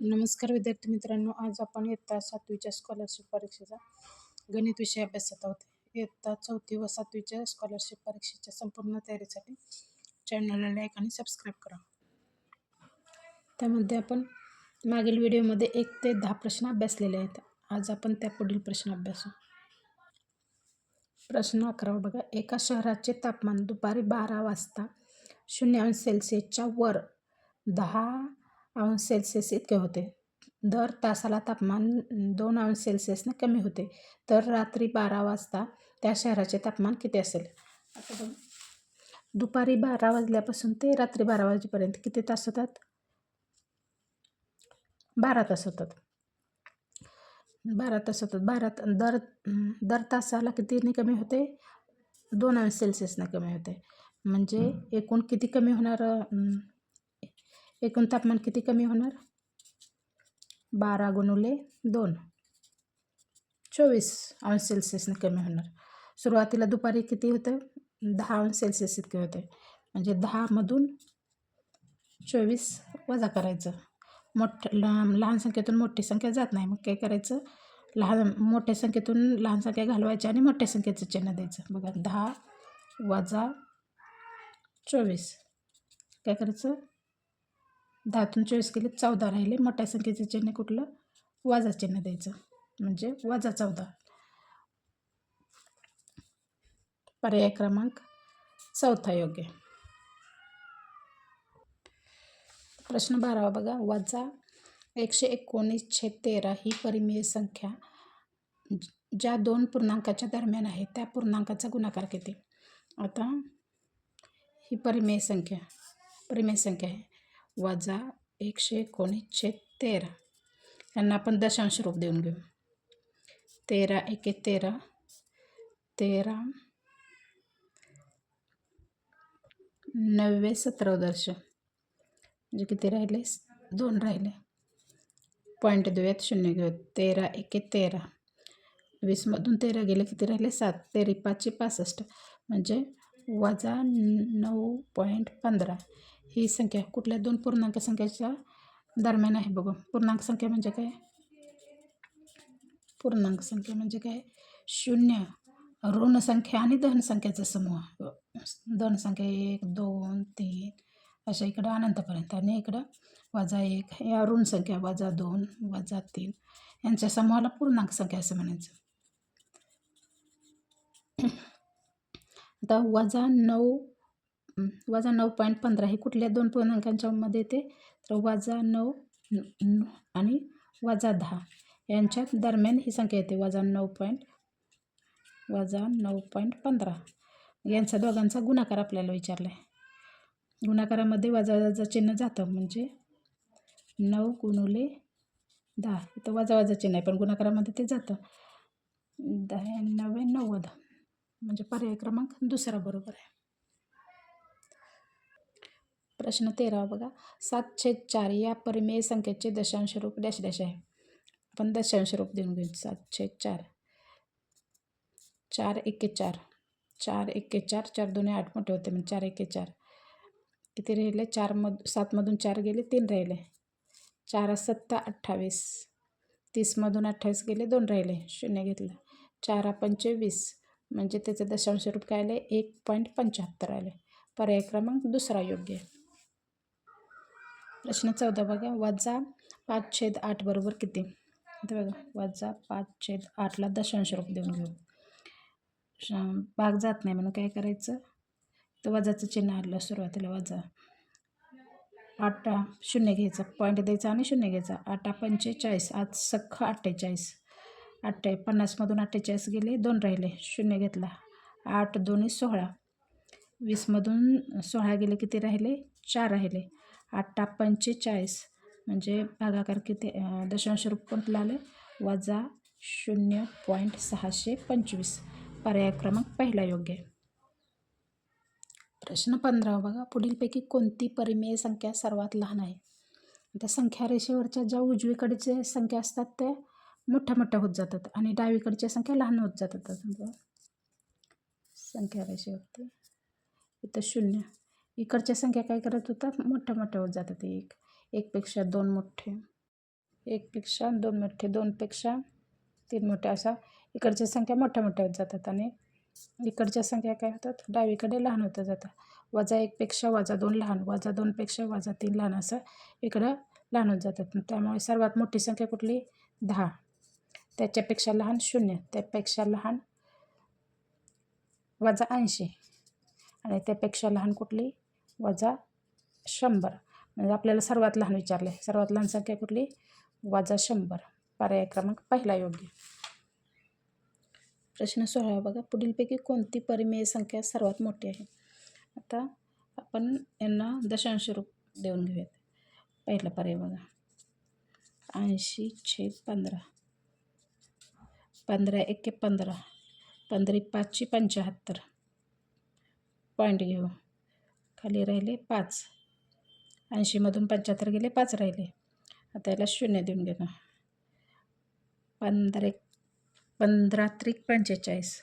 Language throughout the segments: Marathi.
नमस्कार विद्यार्थी मित्रांनो, आज आपण इयत्ता 7वीच्या स्कॉलरशिप परीक्षेचा गणित विषय अभ्यासत आहोत. इयत्ता 4थी व 7वीच्या स्कॉलरशिप परीक्षेच्या संपूर्ण तयारीसाठी चॅनलला लाईक आणि सबस्क्राईब करा. त्यामध्ये आपण मागील व्हिडिओमध्ये 1 ते 10 प्रश्न अभ्यासलेले आहेत. आज आपण त्या पुढील प्रश्न अभ्यासू. प्रश्न 11 बघा. एका शहराचे तापमान दुपारी 12 वाजता 0°C वर 10°C इतके होते. दर तासाला तापमान 2°C ने कमी होते. तर रात्री 12 वाजता त्या शहराचे तापमान किती असेल? आता बघा, दुपारी 12 वाजल्यापासून ते रात्री 12 वाजेपर्यंत किती तास होतात? 12 तास होतात. 12 तास होतात. दर तासाला कितीने कमी होते? 2°C ने कमी होते. म्हणजे एकूण किती कमी होणार? एकूण तापमान किती कमी होणार? 12 गुणिले 2 24°C ने कमी होणार. सुरुवातीला दुपारी किती होतं? 10°C इतके होते. म्हणजे 10मधून 24 वजा करायचं. लहान संख्येतून मोठी संख्या जात नाही, मग काय करायचं? मोठ्या संख्येतून लहान संख्या घालवायची आणि मोठ्या संख्येचं चिन्ह द्यायचं. बघा, 10 वजा 24 काय करायचं? 10तून 24 गेले 14 राहिले. मोठ्या संख्येचं चिन्ह कुठलं? वजा चिन्ह द्यायचं, म्हणजे वजा 14. पर्याय क्रमांक 4 योग्य. प्रश्न 12 बघा. वजा 119/13 ही परिमेय संख्या ज्या दोन पूर्णांकाच्या दरम्यान आहे त्या पूर्णांकाचा गुणाकार किती? आता ही परिमेय संख्या आहे. वजा 119/13 यांना आपण दशांश रूप देऊन घेऊ. 13 एके 13, 13 9 17 म्हणजे किती राहिले? 2 राहिले. पॉईंट देऊयात, 0 घेऊयात. 13 एके 13, 20मधून 13 गेले, किती राहिले? 7. 13 5 65 म्हणजे वजा 9.15 ही संख्या कुठल्या दोन पूर्णांक संख्येच्या दरम्यान आहे? बघू. पूर्णांक संख्या म्हणजे काय? पूर्णांक संख्या म्हणजे काय? 0, ऋण संख्या आणि धन संख्याचा समूह. धन संख्या 1 2 3 अशा इकडं अनंतपर्यंत, आणि इकडं वजा 1 या ऋण संख्या वजा 2 वजा 3 यांच्या समूहाला पूर्णांक संख्या असं म्हणायचं. आता वजा 9.15 ही कुठल्या दोन पूर्णांकांच्या मध्ये येते? तर वजा 9 आणि वजा 10 यांच्या दरम्यान ही संख्या येते. वजा 9.15 यांचा दोघांचा गुणाकार आपल्याला विचारला आहे. गुणाकारामध्ये वजा चिन्ह जातं, म्हणजे 9 गुणिले 10 इथं वजा चिन्ह आहे, पण गुणाकारामध्ये ते जातं. 10 9 90 म्हणजे पर्याय क्रमांक 2 बरोबर आहे. प्रश्न 13 बघा. 7/4 या परिमेय संख्येचे दशांश रूप डॅश डॅश आहे. आपण दशांश रूप देऊन घेऊ. 7/4, 4 एके 4, 4 एके 4, 4 2 8 मोठे होते, म्हणजे 4 एके 4 किती राहिले? 7मधून 4 गेले, 3 राहिले. 4 7 28, 30मधून 28 गेले, 2 राहिले, 0 घेतला. 4 5 20 म्हणजे त्याचं दशांश रूप काय आले? 1.75 आले. पर्याय क्रमांक 2 योग्य आहे. प्रश्न 14 बघा. वजा 5/8 बरोबर किती? इथे बघा, वजा 5/8ला दशांश रूप देऊन घेऊ. भाग जात नाही म्हणून काय करायचं? तर वजाचं चिन्ह आलं सुरुवातीला. वजा 8 0 घ्यायचा, पॉईंट द्यायचा आणि 0 घ्यायचा. 8 45, आज सख्ख 48. 50मधून 48 गेले, 2 राहिले, 0 घेतला. 8 2 16, 20मधून 16 गेले, किती राहिले? 4 राहिले. 8 45 म्हणजे भागाकार किती? दशांश रूप कोणतं आलं? वजा 0.625. पर्याय क्रमांक 1 योग्य आहे. प्रश्न 15 बघा. पुढीलपैकी कोणती परिमेय संख्या सर्वात लहान आहे? त्या संख्या रेषेवरच्या ज्या उजवीकडच्या संख्या असतात त्या मोठ्या मोठ्या होत जातात आणि डावीकडच्या संख्या लहान होत जातात. संख्या रेषेवरती इथं 0, इकडच्या संख्या काय करत होतात? मोठ्या मोठ्या होत जातात. 1 पेक्षा 2 मोठे. 1पेक्षा 2 मोठे, 2पेक्षा 3 मोठे, असा इकडच्या संख्या मोठ्या मोठ्या होत जातात आणि इकडच्या संख्या काय होतात डावीकडे लहान होत जातात. -1पेक्षा -2 लहान, -2पेक्षा -3 लहान, असं इकडं लहान होत जातात. त्यामुळे सर्वात मोठी संख्या कुठली 10, त्याच्यापेक्षा लहान 0, त्यापेक्षा लहान -80 आणि त्यापेक्षा लहान कुठली -100. म्हणजे आपल्याला सर्वात लहान विचारले, सर्वात लहान संख्या कुठली -100. पर्याय क्रमांक पहिला योग्य. प्रश्न 16 बघा, पुढीलपैकी कोणती परिमेय संख्या सर्वात मोठी आहे? आता आपण यांना दशांश रूप देऊन घेऊयात. पहिला पर्याय बघा 80/15, 15 एके 15, 15 5 75. पॉईंट घेऊ, खाली राहिले 5, 80मधून 75 गेले, 5 राहिले. आता याला 0 देऊन घेतो. 15 त्रिक 45,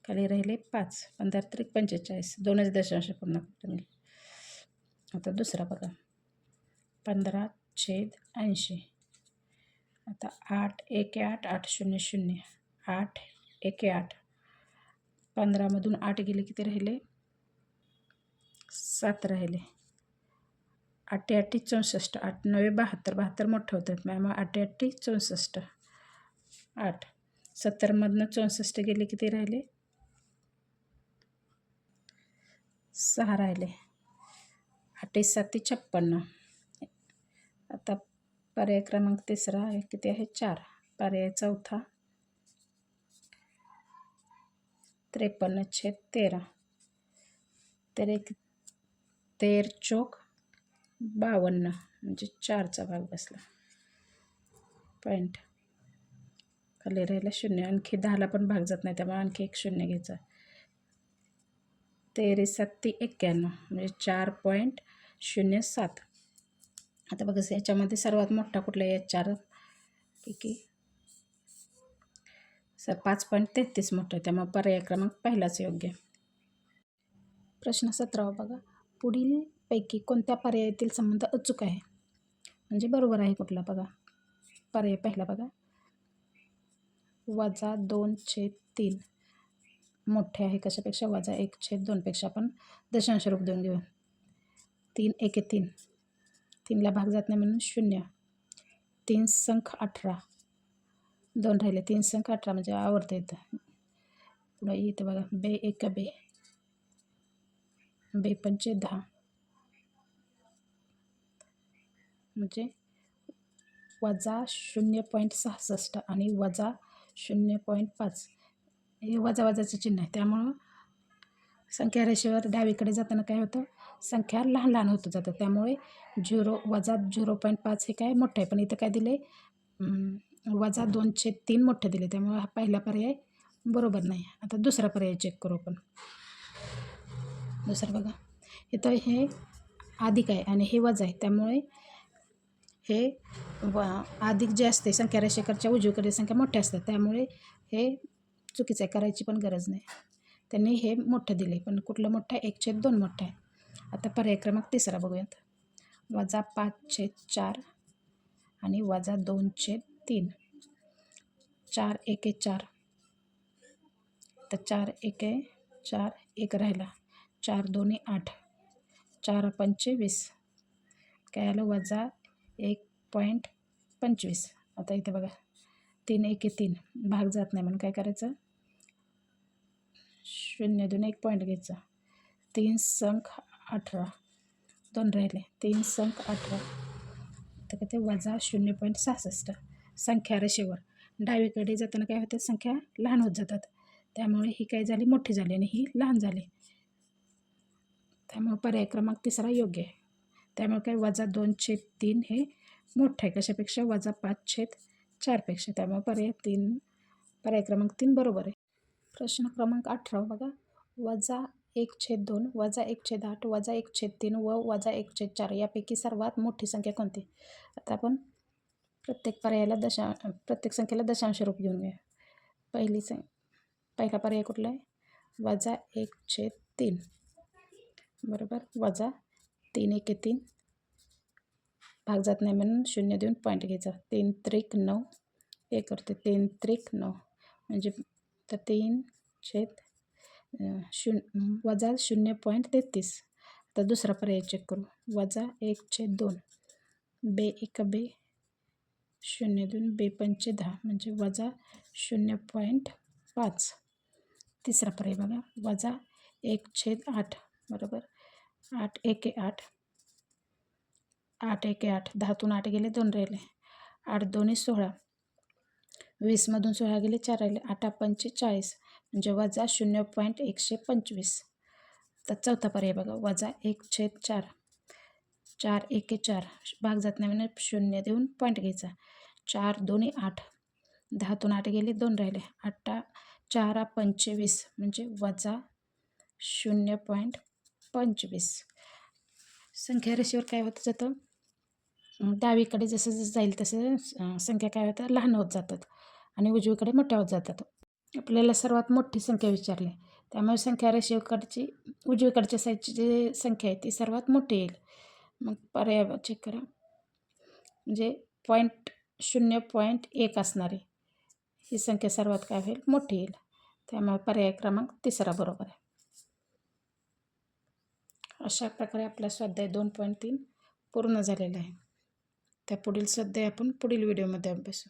खाली राहिले 5, 15 त्रिक 45, 2च दशांश पूर्ण करून घे. आता दुसरा बघा 15/80. आता 8 एके 8, 8 0 0, 8 एके 8, 15मधून 8 गेले, किती राहिले 7 राहिले. 8 8 64, 8 9 72, 72 मोठं होतात, मग 8 8 64, 8 70मधनं 64 गेले, किती राहिले 6 राहिले. 8 7 56. आता पर्याय क्रमांक तिसरा आहे, किती आहे 4. पर्याय चौथा 53/13, 13 चोक 52, म्हणजे 4चा भाग बसला. पॉईंट, खाली राहिला 0, आणखी 10ला पण भाग जात नाही, त्यामुळे आणखी एक 0 घ्यायचा. 13 7 91, म्हणजे 4.07. आता बघा याच्यामध्ये सर्वात मोठा कुठला आहे, 4 पैकी 5.33 मोठा आहे, त्यामुळे पर्याय क्रमांक पहिलाच योग्य. प्रश्न 17 बघा, पुढील पैकी कोणत्या पर्यायातील संबंध अचूक आहे, म्हणजे बरोबर आहे कुठला? बघा पर्याय पहिला बघा -2/3 मोठे आहे कशापेक्षा, -1/2 पेक्षा. आपण दशांश रूप देऊन घेऊ. 3 एके 3, 3ला भाग जात नाही म्हणून 0, 3 संख 18, 2 राहिले, 3 संख 18, म्हणजे आवडतं येतं. पुढे इथं बघा 2 एके 2, 2 पंचे 10, म्हणजे -0.66 आणि -0.5, हे वजाचं चिन्ह आहे. त्यामुळं संख्या रेषेवर डावीकडे जाताना काय होतं, संख्या लहान लहान होत जातं. त्यामुळे -0.5 हे काय मोठं आहे, पण इथं काय दिले -2/3 मोठं दिले, त्यामुळे हा पहिला पर्याय बरोबर नाही. आता दुसरा पर्याय चेक करू आपण. दुसरं बघा, इथं हे अधिक आहे आणि हे वजा आहे, त्यामुळे हे अधिक जे असते संख्या रेषेकडच्या उजवीकडे संख्या मोठ्या असतात, त्यामुळे हे चुकीचं आहे, करायची पण गरज नाही. त्यांनी हे मोठं दिले, पण कुठलं मोठं आहे, 1/2 मोठं आहे. आता पर्याय क्रमांक तिसरा बघूयात, -5/4 आणि -2/3, 4 एके 4, तर 4 एके 4, 1 राहिला, 4 2 8, 4 पंचे 20, काय आलं -1.25. आता इथे बघा 3 एके 3, भाग जात नाही म्हणून काय करायचं, 0 2 1 पॉईंट घ्यायचा. 3 संख 18, 2 राहिले, 3 संख 18, तर काय ते -0.66. संख्या रेषेवर डावीकडे जाताना काय होतं, संख्या लहान होत जातात, त्यामुळे ही काय झाली मोठी झाली आणि ही लहान झाली, त्यामुळे पर्याय क्रमांक तिसरा योग्य आहे. त्यामुळे काय -2/3 हे मोठं आहे कशापेक्षा, -5/4 पेक्षा, त्यामुळे पर्याय पर्याय क्रमांक 3 बरोबर आहे. प्रश्न क्रमांक 18 बघा, -1/2, -1/8, -1/3 व -1/4 यापैकी सर्वात मोठी संख्या कोणती? आता आपण प्रत्येक संख्येला दशांश रूप घेऊन घेऊया. पहिला पर्याय कुठला आहे, -1/3, बरोबर, -3 एके 3, भाग जात नाही म्हणून 0 देऊन पॉईंट घ्यायचा. 3 त्रिक 9 हे करते 3 त्रिक 9 म्हणजे तर 3/0 वजा 0.33. आता दुसरा पर्याय चेक करू. वजा 1/2 बे 1 बे 0 2 बे 5 10 म्हणजे वजा 0.5. तिसरा पर्याय बघा. वजा 1/8 बरोबर 8 1 8 8 1 8 10तून 8 गेले 2 राहिले. 8 2 16 20मधून 16 गेले 4 राहिले. 8 5 40 म्हणजे वजा 0.125. तर चौथा पर्याय बघा. वजा 1/4 4 1 4 भाग जात नाही म्हणजे 0 देऊन पॉईंट घ्यायचा. 4 2 8 10तून 8 गेले 2 राहिले. 8 4 25 म्हणजे वजा 0.25. संख्या रेषेवर काय होत जातं, डावीकडे जसं जसं जाईल तसं संख्या काय होतं लहान होत जातात आणि उजवीकडे मोठ्या होत जातात. आपल्याला सर्वात मोठी संख्या विचारली त्यामुळे संख्या रेषेकडची उजवीकडच्या साईडची जी संख्या आहे ती सर्वात मोठी येईल. मग पर्याय चेक करा. म्हणजे 0.1 असणारी ही संख्या सर्वात काय होईल मोठी येईल. त्यामुळे पर्याय क्रमांक 3 बरोबर आहे. अशा प्रकारे आपला स्वाध्याय 2.3 पूर्ण झालेला आहे. त्या पुढील स्वाध्याय आपण पुढील व्हिडिओमध्ये अभ्यासू.